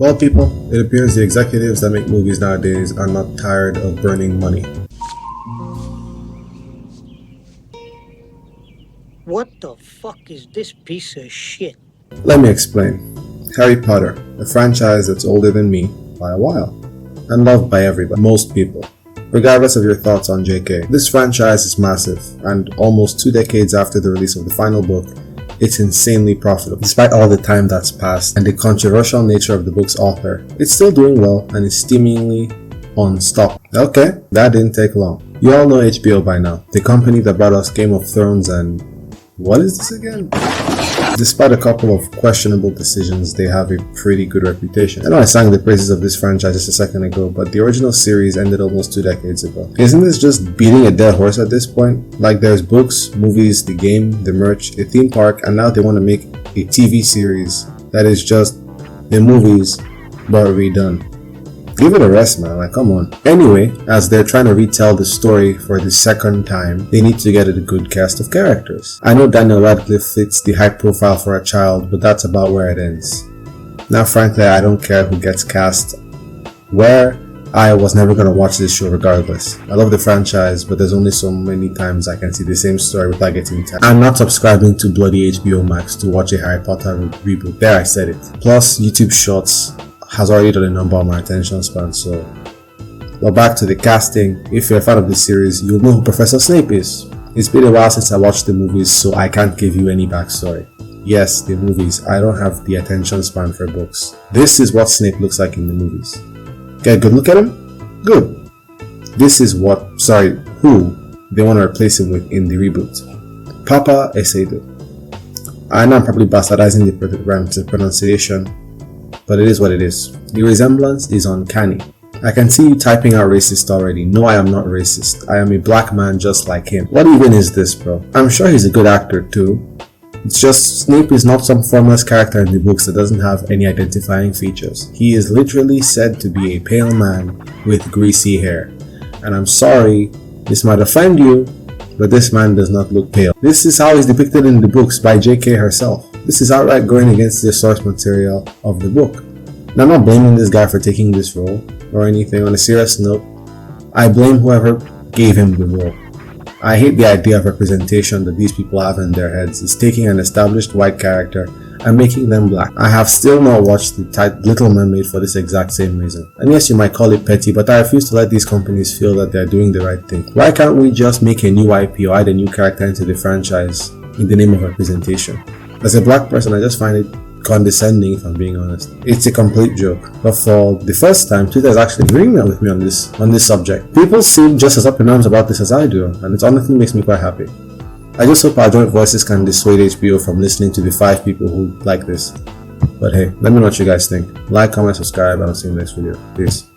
Well, people, it appears the executives that make movies nowadays are not tired of burning money. What the fuck is this piece of shit? Let me explain. Harry Potter, a franchise that's older than me by a while, and loved by everybody, most people. Regardless of your thoughts on JK, this franchise is massive, and almost 2 decades after the release of the final book, it's insanely profitable. Despite all the time that's passed and the controversial nature of the book's author, it's still doing well and is seemingly unstoppable. Okay, that didn't take long. You all know HBO by now, the company that brought us Game of Thrones and... what is this again? Despite a couple of questionable decisions, they have a pretty good reputation. I know I sang the praises of this franchise just a second ago, but the original series ended almost 2 decades ago. Isn't this just beating a dead horse at this point? Like, there's books, movies, the game, the merch, a theme park, and now they want to make a TV series that is just the movies but redone. Give it a rest, man, like, come on. Anyway, as they're trying to retell the story for the second time, they need to get a good cast of characters. I know Daniel Radcliffe fits the hype profile for a child, but that's about where it ends. Now, frankly, I don't care who gets cast where. I was never gonna watch this show regardless. I love the franchise, but there's only so many times I can see the same story without getting tired. I'm not subscribing to bloody HBO Max to watch a Harry Potter reboot. There, I said it. Plus, YouTube Shorts has already done a number on my attention span, so... Well, back to the casting. If you're a fan of this series, you'll know who Professor Snape is. It's been a while since I watched the movies, so I can't give you any backstory. Yes, the movies. I don't have the attention span for books. This is what Snape looks like in the movies. Get a good look at him? Good. This is who they want to replace him with in the reboot. Pappa Esseidu. I know I'm probably bastardizing the pronunciation, but it is what it is. The resemblance is uncanny. I can see you typing out racist already. No, I am not racist. I am a black man just like him. What even is this, bro? I'm sure he's a good actor too. It's just Snape is not some formless character in the books that doesn't have any identifying features. He is literally said to be a pale man with greasy hair. And I'm sorry, this might offend you, but this man does not look pale. This is how he's depicted in the books by JK herself. This is outright going against the source material of the book. Now, I'm not blaming this guy for taking this role or anything. On a serious note, I blame whoever gave him the role. I hate the idea of representation that these people have in their heads. It's taking an established white character and making them black. I have still not watched the Little Mermaid for this exact same reason. And yes, you might call it petty, but I refuse to let these companies feel that they're doing the right thing. Why can't we just make a new IP or add a new character into the franchise in the name of representation? As a black person, I just find it condescending, if I'm being honest. It's a complete joke. But for the first time, Twitter is actually agreeing with me on this subject. People seem just as up in arms about this as I do, and it honestly makes me quite happy. I just hope our joint voices can dissuade HBO from listening to the 5 people who like this. But hey, let me know what you guys think. Like, comment, subscribe, and I'll see you in the next video. Peace.